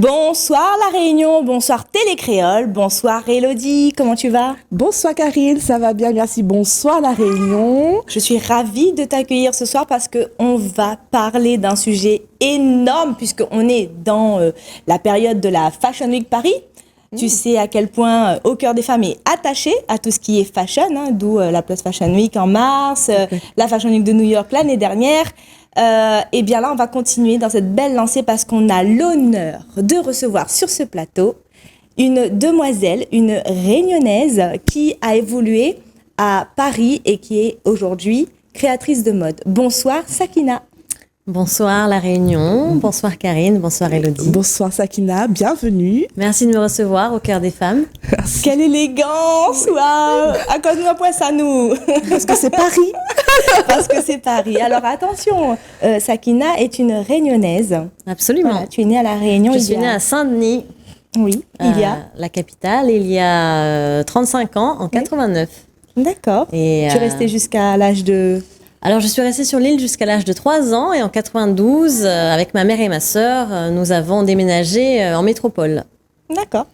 Bonsoir La Réunion, bonsoir Télécréole, bonsoir Élodie, comment tu vas? Bonsoir Karine, ça va bien, merci. Bonsoir La Réunion. Je suis ravie de t'accueillir ce soir parce qu'on va parler d'un sujet énorme puisqu'on est dans la période de la Fashion Week Paris. Tu sais à quel point Au Cœur des Femmes est attaché à tout ce qui est fashion, d'où la Plus Fashion Week en mars, la Fashion Week de New York l'année dernière. Et bien là, on va continuer dans cette belle lancée parce qu'on a l'honneur de recevoir sur ce plateau une demoiselle, une réunionnaise qui a évolué à Paris et qui est aujourd'hui créatrice de mode. Bonsoir Sakina. Bonsoir La Réunion, bonsoir Karine, bonsoir Élodie. Bonsoir Sakina, bienvenue. Merci de me recevoir au Cœur des Femmes. Merci. Quelle élégance, waouh. Accorde-nous un point à nous. Parce que c'est Paris. Parce que c'est Paris. Alors attention, Sakina est une réunionnaise. Absolument. Voilà, tu es née à La Réunion. Je suis née à Saint-Denis. Oui, il y a la capitale, il y a 35 ans, en 89. D'accord. Et, tu es restée jusqu'à l'âge de... Alors, je suis restée sur l'île jusqu'à l'âge de 3 ans et en 92, avec ma mère et ma sœur, nous avons déménagé en métropole. D'accord.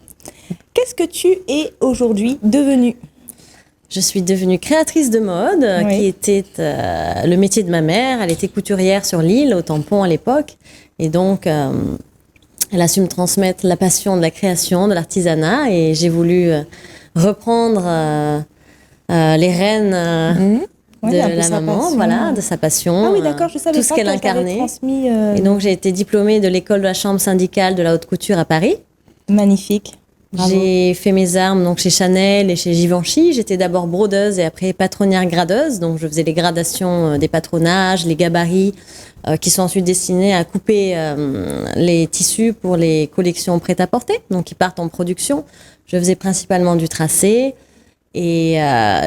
Qu'est-ce que tu es aujourd'hui devenue? Je suis devenue créatrice de mode, qui était le métier de ma mère. Elle était couturière sur l'île, au Tampon à l'époque. Et donc, elle a su me transmettre la passion de la création, de l'artisanat. Et j'ai voulu reprendre les rênes... de la maman, voilà, de sa passion, ah oui, d'accord, je savais tout ce qu'elle incarnait. Transmis, Et donc, j'ai été diplômée de l'école de la chambre syndicale de la haute couture à Paris. Magnifique. Bravo. J'ai fait mes armes donc, chez Chanel et chez Givenchy. J'étais d'abord brodeuse et après patronnière gradeuse. Donc, je faisais les gradations des patronages, les gabarits, qui sont ensuite destinés à couper les tissus pour les collections prêt-à-porter, donc qui partent en production. Je faisais principalement du tracé. Et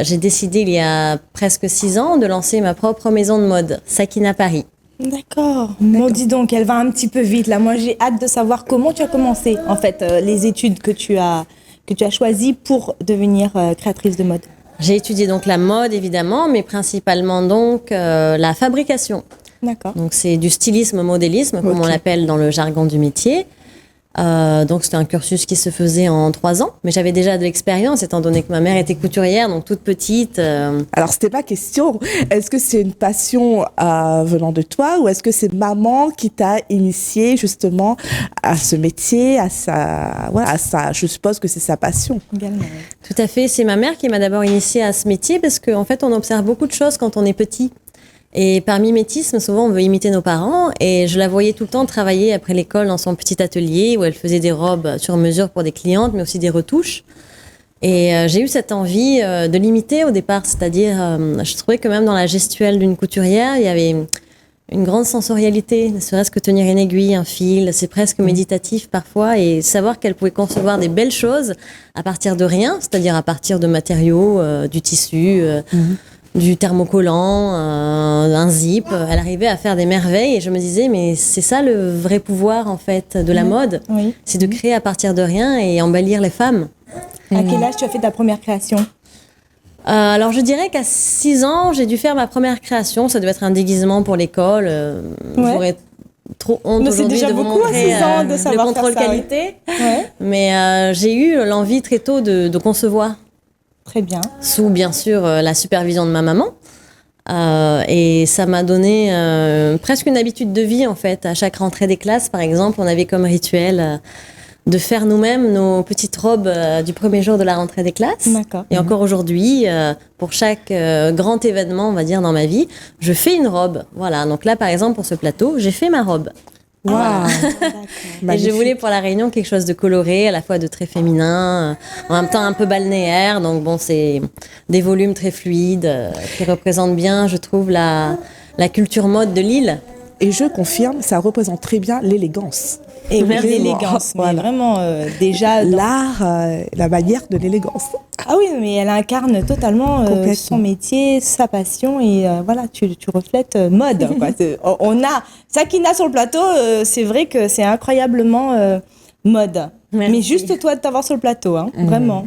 j'ai décidé, il y a presque 6 ans, de lancer ma propre maison de mode, Sakina Paris. D'accord. Bon, dis donc, elle va un petit peu vite, là. Moi, j'ai hâte de savoir comment tu as commencé, en fait, les études que tu as choisies pour devenir créatrice de mode. J'ai étudié donc la mode, évidemment, mais principalement donc la fabrication. D'accord. Donc, c'est du stylisme-modélisme, comme on l'appelle dans le jargon du métier. Donc c'était un cursus qui se faisait en 3 ans, mais j'avais déjà de l'expérience étant donné que ma mère était couturière, donc toute petite. Alors c'était ma question, est-ce que c'est une passion venant de toi ou est-ce que c'est maman qui t'a initié justement à ce métier, à ça, je suppose que c'est sa passion. Également. Tout à fait, c'est ma mère qui m'a d'abord initiée à ce métier parce qu'en fait on observe beaucoup de choses quand on est petit. Et par mimétisme, souvent, on veut imiter nos parents. Et je la voyais tout le temps travailler après l'école dans son petit atelier où elle faisait des robes sur mesure pour des clientes, mais aussi des retouches. Et j'ai eu cette envie de l'imiter au départ. C'est-à-dire, je trouvais que même dans la gestuelle d'une couturière, il y avait une grande sensorialité. Ne serait-ce que tenir une aiguille, un fil. C'est presque méditatif parfois. Et savoir qu'elle pouvait concevoir des belles choses à partir de rien, c'est-à-dire à partir de matériaux, du tissu... du thermocollant, un zip. Elle arrivait à faire des merveilles et je me disais, mais c'est ça le vrai pouvoir en fait de la mode. Oui. C'est de créer à partir de rien et embellir les femmes. À quel âge tu as fait ta première création? Alors je dirais qu'à 6 ans, j'ai dû faire ma première création. Ça devait être un déguisement pour l'école. J'aurais trop honte aujourd'hui de vous montrer le contrôle qualité. Ouais. Mais j'ai eu l'envie très tôt de concevoir. Très bien. Sous, bien sûr, la supervision de ma maman. Et ça m'a donné presque une habitude de vie, en fait. À chaque rentrée des classes, par exemple, on avait comme rituel de faire nous-mêmes nos petites robes du premier jour de la rentrée des classes. D'accord. Et encore aujourd'hui, pour chaque grand événement, on va dire, dans ma vie, je fais une robe. Voilà. Donc là, par exemple, pour ce plateau, j'ai fait ma robe. Wow. Et je voulais pour la Réunion quelque chose de coloré, à la fois de très féminin, en même temps un peu balnéaire. Donc bon, c'est des volumes très fluides qui représentent bien, je trouve, la culture mode de l'île. Et je confirme, ça représente très bien l'élégance. Et oui, l'élégance, mais voilà. Vraiment déjà... L'art, la manière de l'élégance. Ah oui, mais elle incarne totalement son métier, sa passion et voilà, tu reflètes mode. Quoi. On a Sakina sur le plateau, c'est vrai que c'est incroyablement mode. Merci. Mais juste toi de t'avoir sur le plateau, vraiment.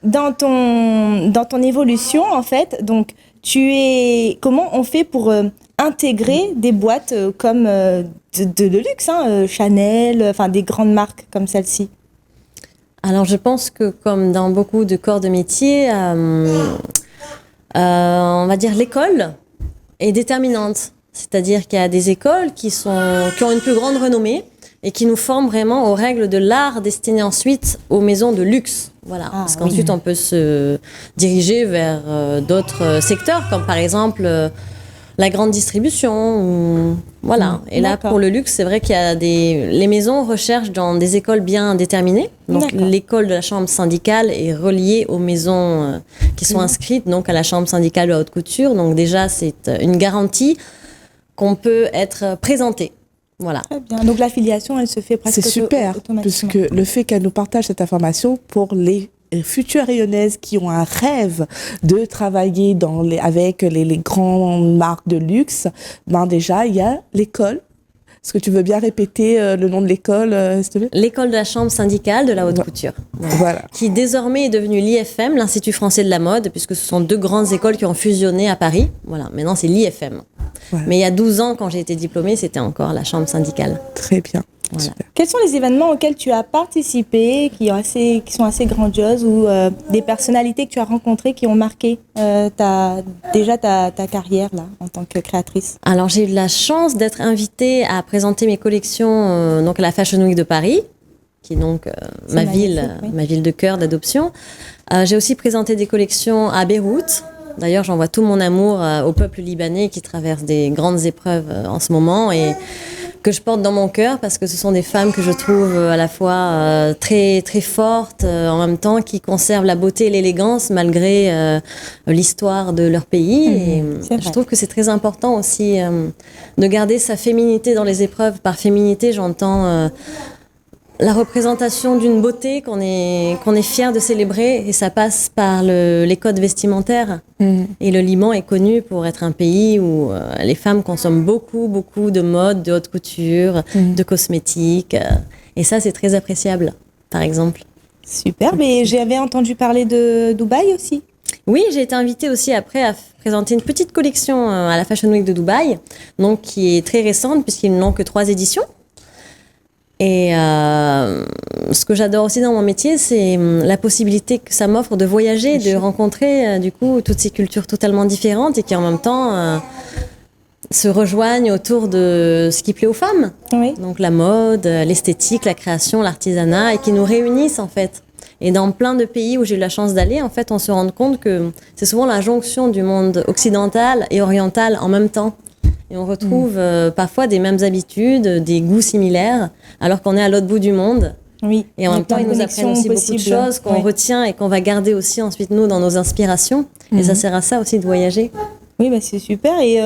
Dans ton évolution, en fait, donc comment on fait pour intégrer des boîtes comme de luxe, Chanel, enfin des grandes marques comme celle-ci? Alors, je pense que comme dans beaucoup de corps de métier, on va dire l'école est déterminante. C'est-à-dire qu'il y a des écoles qui ont une plus grande renommée et qui nous forment vraiment aux règles de l'art destinées ensuite aux maisons de luxe. Voilà. Parce qu'ensuite, on peut se diriger vers d'autres secteurs, comme par exemple la grande distribution. Voilà. Et là, pour le luxe, c'est vrai qu'il y a les maisons recherchent dans des écoles bien déterminées. Donc, l'école de la chambre syndicale est reliée aux maisons qui sont inscrites donc à la chambre syndicale de la haute couture. Donc, déjà, c'est une garantie qu'on peut être présenté. Voilà. Très bien. Donc l'affiliation, elle se fait presque automatiquement. C'est super, puisque le fait qu'elle nous partage cette information pour les futures rayonnaises qui ont un rêve de travailler avec les grandes marques de luxe, déjà, il y a l'école. Est-ce que tu veux bien répéter le nom de l'école, s'il te plaît? L'école de la chambre syndicale de la haute couture. Voilà. Qui désormais est devenue l'IFM, l'Institut français de la mode, puisque ce sont deux grandes écoles qui ont fusionné à Paris. Voilà, maintenant c'est l'IFM. Voilà. Mais il y a 12 ans, quand j'ai été diplômée, c'était encore la chambre syndicale. Très bien. Voilà. Quels sont les événements auxquels tu as participé, qui sont assez grandioses, ou des personnalités que tu as rencontrées qui ont marqué ta carrière là, en tant que créatrice? Alors j'ai eu la chance d'être invitée à présenter mes collections donc à la Fashion Week de Paris, qui est donc ma ville de cœur d'adoption. J'ai aussi présenté des collections à Beyrouth. D'ailleurs, j'envoie tout mon amour au peuple libanais qui traverse des grandes épreuves en ce moment et que je porte dans mon cœur parce que ce sont des femmes que je trouve à la fois très, très fortes, en même temps qui conservent la beauté et l'élégance malgré l'histoire de leur pays. Et je trouve que c'est très important aussi de garder sa féminité dans les épreuves. Par féminité, j'entends la représentation d'une beauté qu'on est fier de célébrer, et ça passe par les codes vestimentaires. Et le Liban est connu pour être un pays où les femmes consomment beaucoup, beaucoup de mode, de haute couture, de cosmétiques. Et ça, c'est très appréciable, par exemple. Super, mais j'avais entendu parler de Dubaï aussi. Oui, j'ai été invitée aussi après à présenter une petite collection à la Fashion Week de Dubaï, donc qui est très récente puisqu'ils n'ont que 3 éditions. Et ce que j'adore aussi dans mon métier, c'est la possibilité que ça m'offre de voyager, de rencontrer du coup toutes ces cultures totalement différentes et qui en même temps se rejoignent autour de ce qui plaît aux femmes. Oui. Donc la mode, l'esthétique, la création, l'artisanat, et qui nous réunissent en fait. Et dans plein de pays où j'ai eu la chance d'aller, en fait, on se rend compte que c'est souvent la jonction du monde occidental et oriental en même temps. Et on retrouve parfois des mêmes habitudes, des goûts similaires, alors qu'on est à l'autre bout du monde. Oui. Et en même temps, ils nous apprennent aussi beaucoup de choses qu'on retient et qu'on va garder aussi ensuite, nous, dans nos inspirations. Et ça sert à ça aussi de voyager. Oui, bah c'est super. Et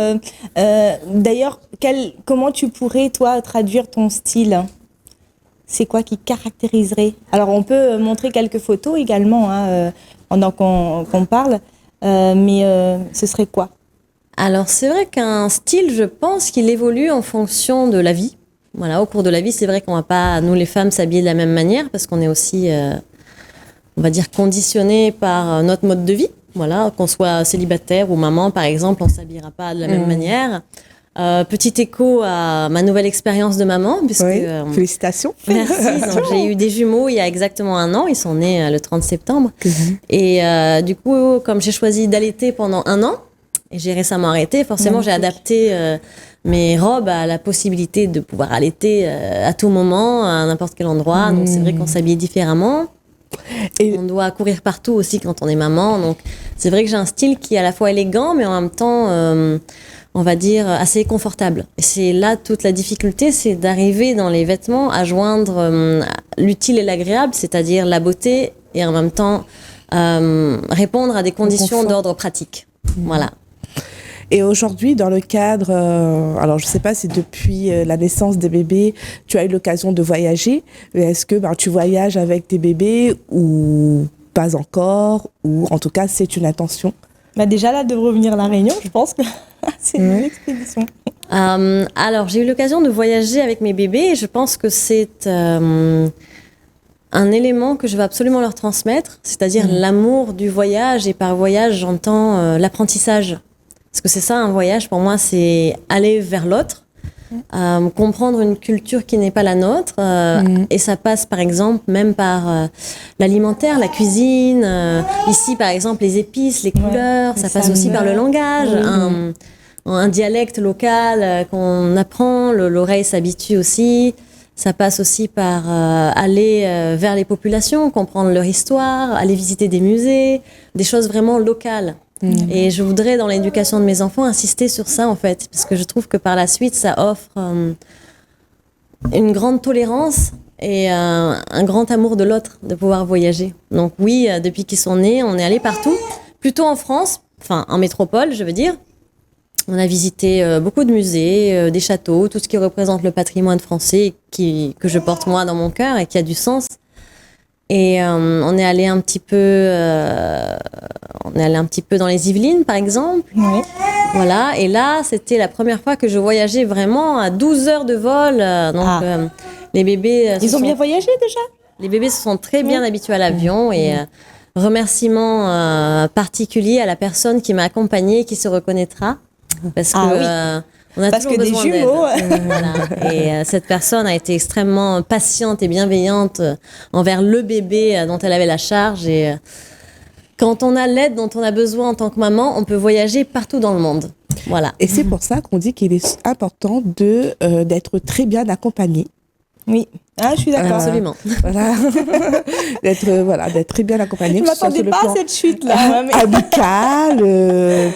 d'ailleurs, comment tu pourrais, toi, traduire ton style ? C'est quoi qui caractériserait ? Alors, on peut montrer quelques photos également, pendant qu'on parle, mais ce serait quoi ? Alors, c'est vrai qu'un style, je pense qu'il évolue en fonction de la vie. Voilà, au cours de la vie, c'est vrai qu'on va pas, nous les femmes, s'habiller de la même manière parce qu'on est aussi, on va dire, conditionné par notre mode de vie. Voilà, qu'on soit célibataire ou maman, par exemple, on s'habillera pas de la même manière. Petit écho à ma nouvelle expérience de maman, puisque félicitations. Merci. Donc, j'ai eu des jumeaux il y a exactement 1 an. Ils sont nés le 30 septembre. Et du coup, comme j'ai choisi d'allaiter pendant 1 an, et j'ai récemment arrêté, forcément, j'ai adapté mes robes à la possibilité de pouvoir allaiter à tout moment, à n'importe quel endroit. Donc, c'est vrai qu'on s'habille différemment. Et on doit courir partout aussi quand on est maman. Donc, c'est vrai que j'ai un style qui est à la fois élégant, mais en même temps, on va dire, assez confortable. Et c'est là toute la difficulté, c'est d'arriver dans les vêtements à joindre l'utile et l'agréable, c'est-à-dire la beauté et en même temps répondre à des conditions d'ordre pratique. Voilà. Et aujourd'hui, dans le cadre, alors je ne sais pas si depuis la naissance des bébés, tu as eu l'occasion de voyager, mais est-ce que tu voyages avec tes bébés ou pas encore, ou en tout cas c'est une intention? Déjà là, de revenir à La Réunion, je pense que c'est une bonne expédition. Alors, j'ai eu l'occasion de voyager avec mes bébés et je pense que c'est un élément que je vais absolument leur transmettre, c'est-à-dire l'amour du voyage, et par voyage, j'entends l'apprentissage. Parce que c'est ça, un voyage, pour moi, c'est aller vers l'autre, comprendre une culture qui n'est pas la nôtre. Et ça passe, par exemple, même par l'alimentaire, la cuisine. Ici, par exemple, les épices, les couleurs. Ça passe aussi par le langage, un dialecte local qu'on apprend. L'oreille s'habitue aussi. Ça passe aussi par aller vers les populations, comprendre leur histoire, aller visiter des musées, des choses vraiment locales. Et je voudrais, dans l'éducation de mes enfants, insister sur ça, en fait, parce que je trouve que par la suite, ça offre une grande tolérance et un grand amour de l'autre, de pouvoir voyager. Donc oui, depuis qu'ils sont nés, on est allé partout, plutôt en France, enfin en métropole, je veux dire. On a visité beaucoup de musées, des châteaux, tout ce qui représente le patrimoine français que je porte moi dans mon cœur et qui a du sens. Et on est allé un petit peu dans les Yvelines, par exemple. Oui. Voilà. Et là, c'était la première fois que je voyageais vraiment à 12 heures de vol. Les bébés... Ils ont bien voyagé déjà? Les bébés se sont très bien habitués à l'avion et remerciement particulier à la personne qui m'a accompagnée, qui se reconnaîtra. Parce que on a toujours besoin d'aide. Voilà. Et cette personne a été extrêmement patiente et bienveillante envers le bébé dont elle avait la charge. Et quand on a l'aide dont on a besoin en tant que maman, on peut voyager partout dans le monde. Voilà. Et c'est pour ça qu'on dit qu'il est important d'être très bien accompagné. Oui, je suis d'accord. Absolument. Voilà. d'être très bien accompagné. Je ne m'attendais pas à cette chute-là. Amical,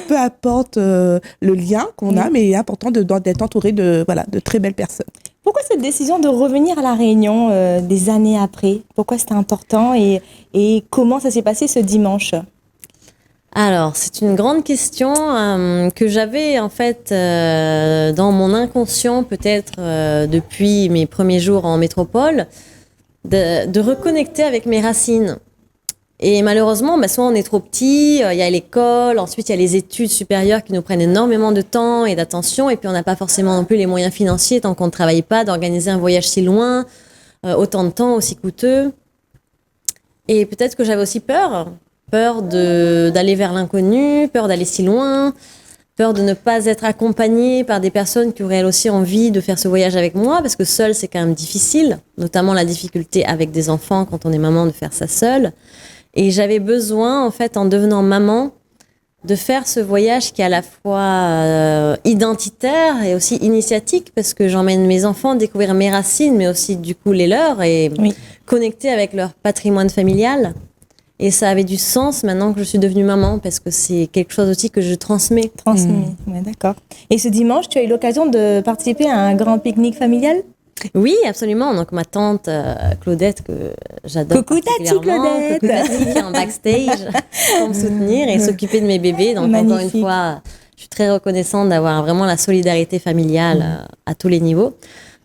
peu importe le lien qu'on a, mais il est important d'être entouré de très belles personnes. Pourquoi cette décision de revenir à La Réunion des années après? Pourquoi c'était important et comment ça s'est passé ce dimanche? Alors, c'est une grande question que j'avais en fait dans mon inconscient peut-être depuis mes premiers jours en métropole, de reconnecter avec mes racines. Et malheureusement, soit on est trop petit, il y a l'école, ensuite il y a les études supérieures qui nous prennent énormément de temps et d'attention, et puis on n'a pas forcément non plus les moyens financiers tant qu'on ne travaille pas d'organiser un voyage si loin, autant de temps, aussi coûteux. Et peut-être que j'avais aussi peur d'aller vers l'inconnu, peur d'aller si loin, peur de ne pas être accompagnée par des personnes qui auraient elles aussi envie de faire ce voyage avec moi, parce que seule, c'est quand même difficile, notamment la difficulté avec des enfants quand on est maman de faire ça seule. Et j'avais besoin, en fait, en devenant maman, de faire ce voyage qui est à la fois identitaire et aussi initiatique, parce que j'emmène mes enfants découvrir mes racines, mais aussi du coup les leurs, et connecter avec leur patrimoine familial. Et ça avait du sens maintenant que je suis devenue maman, parce que c'est quelque chose aussi que je transmets. Ouais, d'accord. Et ce dimanche, tu as eu l'occasion de participer à un grand pique-nique familial? Oui, absolument. Donc ma tante Claudette, que j'adore particulièrement, Claudette, qui est en backstage pour me soutenir et s'occuper de mes bébés. Donc magnifique. encore une fois, je suis très reconnaissante d'avoir vraiment la solidarité familiale à tous les niveaux.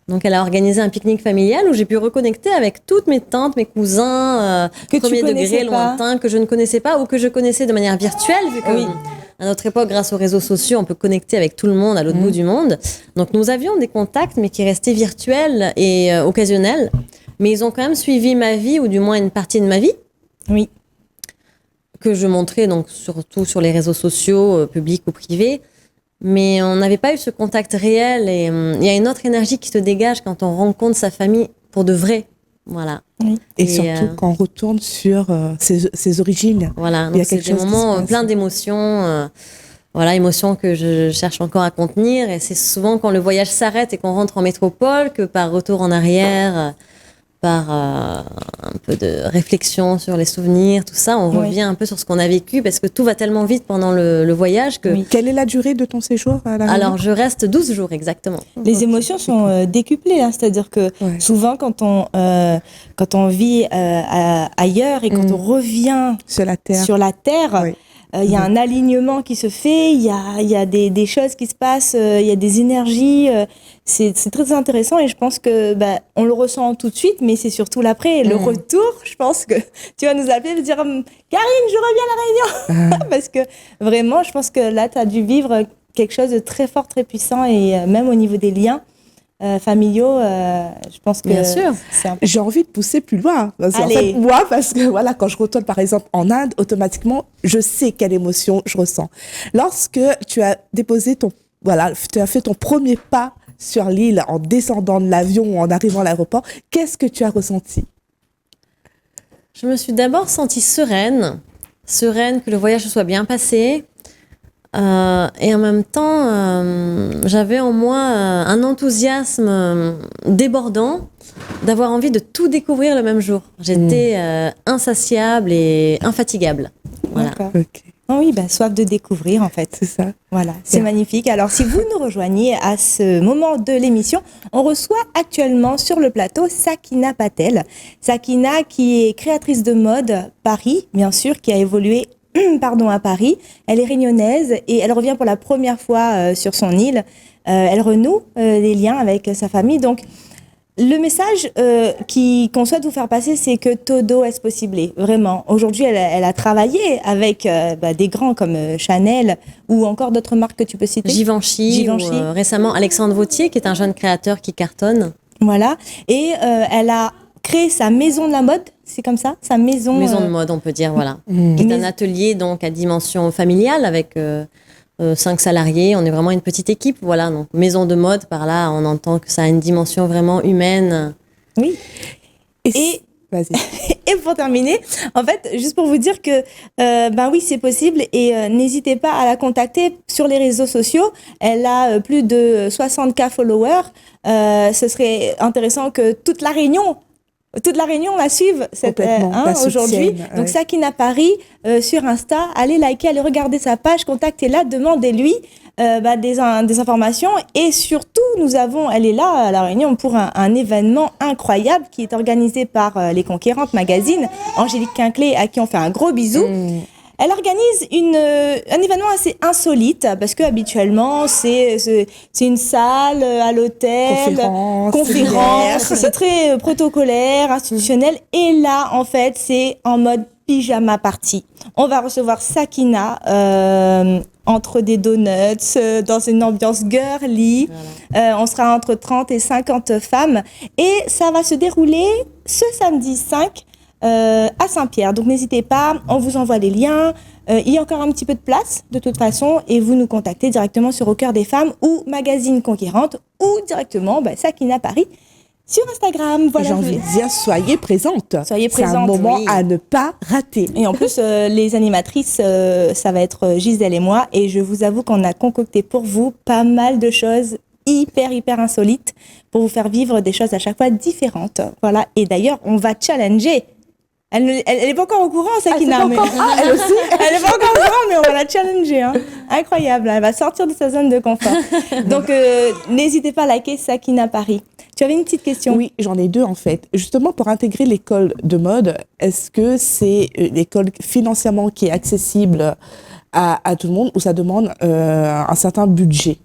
Donc, elle a organisé un pique-nique familial où j'ai pu reconnecter avec toutes mes tantes, mes cousins, premier degré, lointains, que je ne connaissais pas ou que je connaissais de manière virtuelle, vu que à notre époque, grâce aux réseaux sociaux, on peut connecter avec tout le monde à l'autre bout du monde. Donc, nous avions des contacts, mais qui restaient virtuels et occasionnels. Mais ils ont quand même suivi ma vie, ou du moins une partie de ma vie. Oui. Que je montrais donc surtout sur les réseaux sociaux, publics ou privés. Mais on n'avait pas eu ce contact réel et il y a une autre énergie qui se dégage quand on rencontre sa famille pour de vrai. Voilà. Oui. Et surtout quand on retourne sur ses origines. Voilà, donc c'est des moments pleins d'émotions. Émotions que je cherche encore à contenir. Et c'est souvent quand le voyage s'arrête et qu'on rentre en métropole que par retour en arrière, par un peu de réflexion sur les souvenirs, tout ça, on revient un peu sur ce qu'on a vécu parce que tout va tellement vite pendant le voyage que... Oui. Quelle est la durée de ton séjour à La Réunion? Alors, je reste 12 jours exactement. Les émotions sont décuplées, c'est-à-dire que souvent quand on vit ailleurs et quand on revient sur la terre, il y a un alignement qui se fait, il y a des choses qui se passent, il y a des énergies. C'est très intéressant et je pense que on le ressent tout de suite, mais c'est surtout l'après. Le retour, je pense que tu vas nous appeler et dire Karine, je reviens à La Réunion. Parce que vraiment, je pense que là, tu as dû vivre quelque chose de très fort, très puissant et même au niveau des liens, familiaux, je pense que Bien sûr. c'est important. J'ai envie de pousser plus loin. Parce qu'en Allez. fait, moi, parce que voilà, quand je retourne par exemple en Inde, automatiquement, je sais quelle émotion je ressens. Lorsque tu as déposé tu as fait ton premier pas sur l'île en descendant de l'avion ou en arrivant à l'aéroport, qu'est-ce que tu as ressenti? Je me suis d'abord sentie sereine, que le voyage se soit bien passé. Et en même temps, j'avais en moi un enthousiasme débordant d'avoir envie de tout découvrir le même jour. J'étais insatiable et infatigable. Voilà. D'accord. Ok, Ah oui, soif de découvrir en fait. c'est ça. Voilà, c'est magnifique. Alors, si vous nous rejoignez à ce moment de l'émission, on reçoit actuellement sur le plateau Sakina Patel. Sakina, qui est créatrice de mode Paris, bien sûr, qui a évolué à Paris. Elle est réunionnaise et elle revient pour la première fois sur son île. Elle renoue les liens avec sa famille. Donc, le message qu'on souhaite vous faire passer, c'est que todo est possible. Vraiment. Aujourd'hui, elle a travaillé avec des grands comme Chanel ou encore d'autres marques que tu peux citer. Givenchy. Ou, récemment, Alexandre Vauthier, qui est un jeune créateur qui cartonne. Voilà. Et elle a créé sa maison de la mode. C'est comme ça, sa maison. Maison de mode, on peut dire, voilà. Qui est un atelier donc à dimension familiale avec 5 salariés. On est vraiment une petite équipe, voilà. Donc maison de mode, par là, on entend que ça a une dimension vraiment humaine. Oui. Et vas-y. Et pour terminer, en fait, juste pour vous dire que, oui, c'est possible et n'hésitez pas à la contacter sur les réseaux sociaux. Elle a plus de 60K followers. Ce serait intéressant que toute la Réunion la suive aujourd'hui. Donc Sakina Paris sur Insta, allez liker, allez regarder sa page, contactez-la, demandez-lui des informations et surtout elle est là à La Réunion pour un événement incroyable qui est organisé par Les Conquérantes Magazine, Angélique Quinclé à qui on fait un gros bisou. Elle organise un événement assez insolite parce que habituellement c'est une salle à l'hôtel, conférence, c'est très protocolaire, institutionnel. Et là, en fait, c'est en mode pyjama party. On va recevoir Sakina entre des donuts, dans une ambiance girly. Voilà. On sera entre 30 et 50 femmes et ça va se dérouler ce samedi 5. À Saint-Pierre. Donc n'hésitez pas, on vous envoie les liens. Il y a encore un petit peu de place de toute façon et vous nous contactez directement sur Au Cœur des Femmes ou Magazine Conquérante ou directement Sakina Paris sur Instagram. Voilà. J'ai envie de dire, soyez présente. Soyez présente. C'est un moment à ne pas rater. Et en plus, les animatrices, ça va être Gisèle et moi et je vous avoue qu'on a concocté pour vous pas mal de choses hyper insolites pour vous faire vivre des choses à chaque fois différentes. Voilà. Et d'ailleurs, on va challenger. Elle est pas encore au courant, Sakina. Elle aussi. Elle est pas encore au courant, mais on va la challenger. Incroyable. Elle va sortir de sa zone de confort. Donc, n'hésitez pas à liker Sakina Paris. Tu avais une petite question? Oui, j'en ai deux en fait. Justement, pour intégrer l'école de mode, est-ce que c'est une école financièrement qui est accessible à tout le monde ou ça demande un certain budget?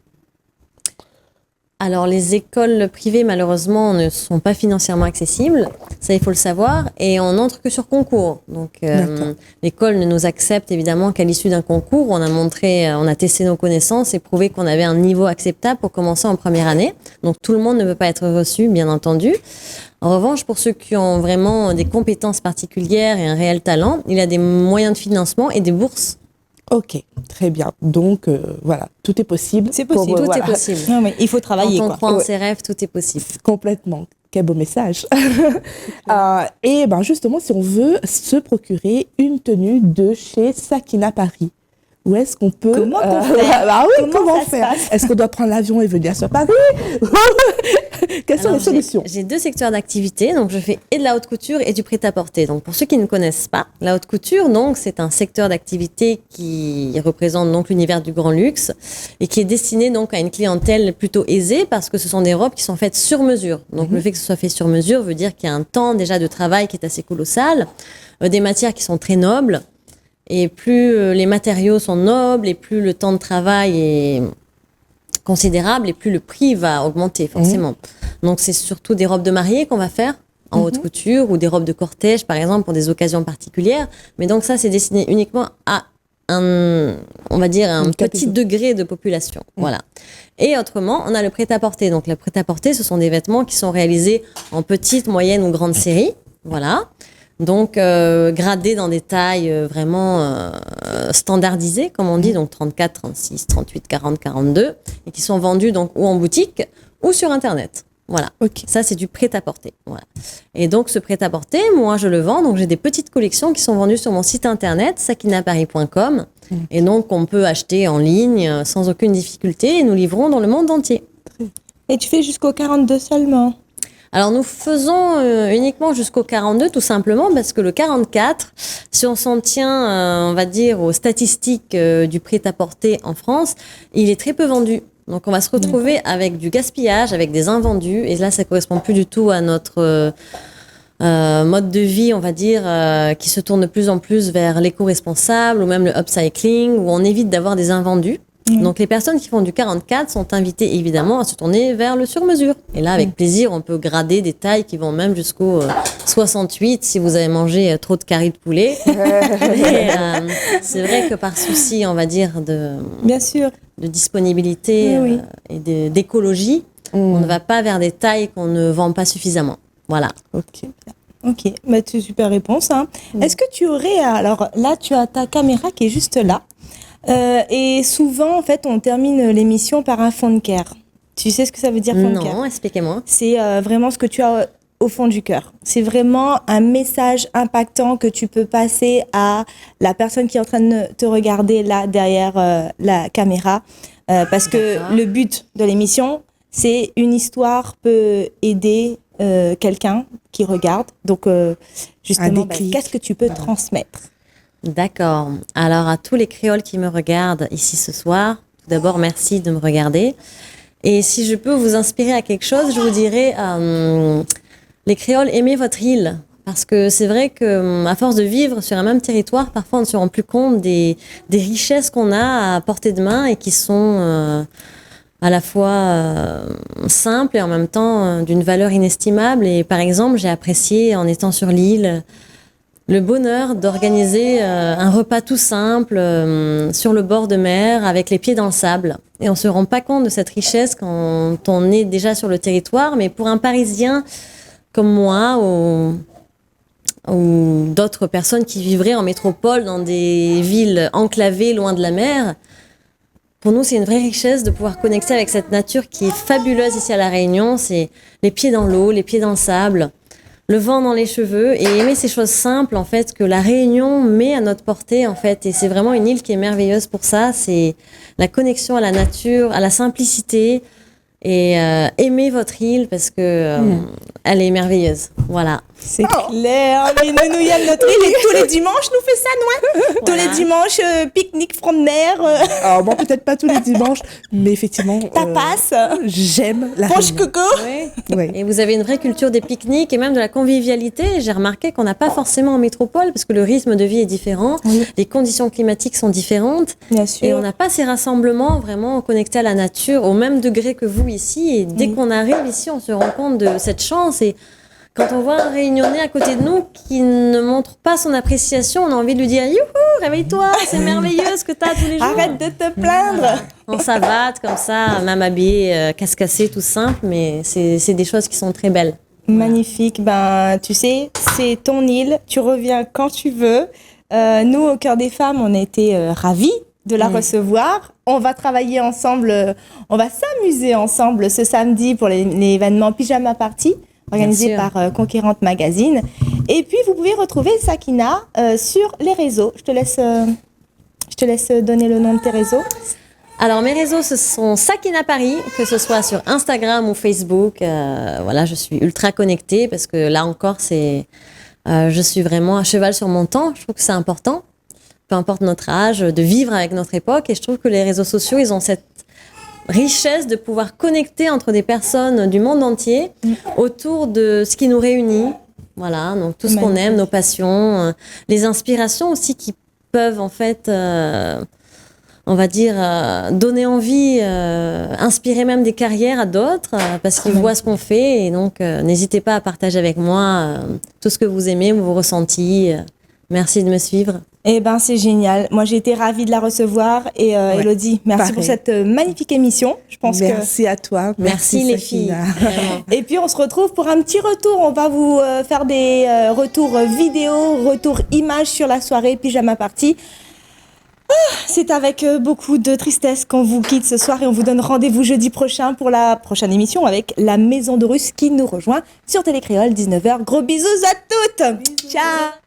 Alors, les écoles privées, malheureusement, ne sont pas financièrement accessibles. Ça, il faut le savoir. Et on n'entre que sur concours. Donc, l'école ne nous accepte évidemment qu'à l'issue d'un concours. On a testé nos connaissances et prouvé qu'on avait un niveau acceptable pour commencer en première année. Donc, tout le monde ne peut pas être reçu, bien entendu. En revanche, pour ceux qui ont vraiment des compétences particulières et un réel talent, il y a des moyens de financement et des bourses. Ok, très bien. Donc, voilà, tout est possible. C'est possible. Tout est possible. Non, mais il faut travailler. Quand on croit en ses rêves, tout est possible. Complètement. Quel beau message. Et justement, si on veut se procurer une tenue de chez Sakina Paris, où est-ce qu'on peut... Comment on fait comment faire? Est-ce qu'on doit prendre l'avion et venir sur Paris? Quelles sont les solutions? J'ai 2 secteurs d'activité, donc je fais et de la haute couture et du prêt-à-porter. Donc pour ceux qui ne connaissent pas, la haute couture, donc c'est un secteur d'activité qui représente donc l'univers du grand luxe et qui est destiné donc à une clientèle plutôt aisée parce que ce sont des robes qui sont faites sur mesure. Donc le fait que ce soit fait sur mesure veut dire qu'il y a un temps déjà de travail qui est assez colossal, des matières qui sont très nobles. Et plus les matériaux sont nobles et plus le temps de travail est considérable et plus le prix va augmenter forcément. Donc c'est surtout des robes de mariée qu'on va faire en haute couture ou des robes de cortège par exemple pour des occasions particulières. Mais donc ça c'est destiné uniquement à on va dire, un Une petit catégorie. degré de population. Voilà. Et autrement, on a le prêt-à-porter. Donc, le prêt-à-porter, ce sont des vêtements qui sont réalisés en petite, moyenne ou grande série. Voilà. Donc, gradés dans des tailles vraiment standardisées, comme on dit, donc 34, 36, 38, 40, 42, et qui sont vendus donc ou en boutique ou sur Internet. Voilà. Ok. Ça, c'est du prêt-à-porter. Voilà. Et donc, ce prêt-à-porter, moi, je le vends. Donc, j'ai des petites collections qui sont vendues sur mon site internet, sakinaparis.com. Et donc, on peut acheter en ligne sans aucune difficulté et nous livrons dans le monde entier. Et tu fais jusqu'au 42 seulement. Alors, nous faisons uniquement jusqu'au 42, tout simplement, parce que le 44, si on s'en tient, on va dire, aux statistiques du prêt-à-porter en France, il est très peu vendu. Donc, on va se retrouver avec du gaspillage, avec des invendus. Et là, ça correspond plus du tout à notre mode de vie, on va dire, qui se tourne de plus en plus vers l'éco-responsable ou même le upcycling, où on évite d'avoir des invendus. Donc, les personnes qui font du 44 sont invitées évidemment à se tourner vers le sur-mesure. Et là, avec plaisir, on peut grader des tailles qui vont même jusqu'au 68 si vous avez mangé trop de caries de poulet. Et, c'est vrai que par souci, on va dire, Bien sûr. de disponibilité Oui, oui. et d'écologie, on ne va pas vers des tailles qu'on ne vend pas suffisamment. Voilà. Ok. Ok, bah, c'est une super réponse. Hein. Est-ce que tu aurais... Alors là, tu as ta caméra qui est juste là. Et souvent, en fait, on termine l'émission par un fond de cœur. Tu sais ce que ça veut dire, fond de cœur? Non, expliquez-moi. C'est vraiment ce que tu as au fond du cœur. C'est vraiment un message impactant que tu peux passer à la personne qui est en train de te regarder là, derrière la caméra. Parce que le but de l'émission, c'est une histoire peut aider quelqu'un qui regarde. Donc, justement, déclic. qu'est-ce que tu peux transmettre? D'accord. Alors, à tous les créoles qui me regardent ici ce soir, tout d'abord, merci de me regarder. Et si je peux vous inspirer à quelque chose, je vous dirais, les créoles, aimez votre île. Parce que c'est vrai que, à force de vivre sur un même territoire, parfois on ne se rend plus compte des richesses qu'on a à portée de main et qui sont à la fois simples et en même temps d'une valeur inestimable. Et par exemple, j'ai apprécié, en étant sur l'île, le bonheur d'organiser un repas tout simple sur le bord de mer avec les pieds dans le sable. Et on ne se rend pas compte de cette richesse quand on est déjà sur le territoire. Mais pour un Parisien comme moi ou d'autres personnes qui vivraient en métropole dans des villes enclavées loin de la mer, pour nous, c'est une vraie richesse de pouvoir connecter avec cette nature qui est fabuleuse ici à La Réunion. C'est les pieds dans l'eau, les pieds dans le sable, le vent dans les cheveux et aimer ces choses simples, en fait, que La Réunion met à notre portée, en fait. Et c'est vraiment une île qui est merveilleuse pour ça. C'est la connexion à la nature, à la simplicité. Et aimez votre île parce que elle est merveilleuse. Voilà. C'est clair. Mais nous y a notre île et tous les dimanches, nous fait ça, non? Tous Voilà. les dimanches, pique-nique front de mer, Alors, moi, peut-être pas tous les dimanches, mais effectivement. tapas, J'aime la franche Réunion. coco. Oui. Ouais. Et vous avez une vraie culture des pique-niques et même de la convivialité. J'ai remarqué qu'on n'a pas forcément en métropole parce que le rythme de vie est différent, les conditions climatiques sont différentes. Bien sûr. Et on n'a pas ces rassemblements vraiment connectés à la nature au même degré que vous ici. Et dès qu'on arrive ici, on se rend compte de cette chance. Et quand on voit un Réunionnais à côté de nous qui ne montre pas son appréciation, on a envie de lui dire « Youhou, réveille-toi, c'est merveilleux ce que tu as tous les jours !» Arrête de te plaindre. En savate, comme ça, même habillé, casse-cassé, tout simple, mais c'est des choses qui sont très belles. Magnifique. Ben, tu sais, c'est ton île. Tu reviens quand tu veux. Nous, au Cœur des Femmes, on a été ravis de la recevoir. On va travailler ensemble. On va s'amuser ensemble ce samedi pour l'événement Pyjama Party organisé Bien sûr. par Conquérante Magazine. Et puis, vous pouvez retrouver Sakina sur les réseaux. Je te laisse donner le nom de tes réseaux. Alors, mes réseaux, ce sont Sakina Paris, que ce soit sur Instagram ou Facebook. Voilà, je suis ultra connectée parce que là encore, je suis vraiment à cheval sur mon temps. Je trouve que c'est important, peu importe notre âge, de vivre avec notre époque. Et je trouve que les réseaux sociaux, ils ont cette richesse de pouvoir connecter entre des personnes du monde entier autour de ce qui nous réunit. Voilà, donc tout ce qu'on aime, nos passions, les inspirations aussi qui peuvent en fait, on va dire, donner envie, inspirer même des carrières à d'autres parce qu'ils voient ce qu'on fait. Et donc, n'hésitez pas à partager avec moi tout ce que vous aimez, vos ressentis. Merci de me suivre. Eh ben, c'est génial. Moi, j'ai été ravie de la recevoir. Et Élodie, merci pareil. pour cette magnifique émission. Je pense Merci à toi. Merci les filles. Safina. Vraiment. Et puis, on se retrouve pour un petit retour. On va vous faire des retours vidéo, retours images sur la soirée Pyjama Party. C'est avec beaucoup de tristesse qu'on vous quitte ce soir et on vous donne rendez-vous jeudi prochain pour la prochaine émission avec la Maison de Russe qui nous rejoint sur Télécréole 19h. Gros bisous à toutes. Ciao.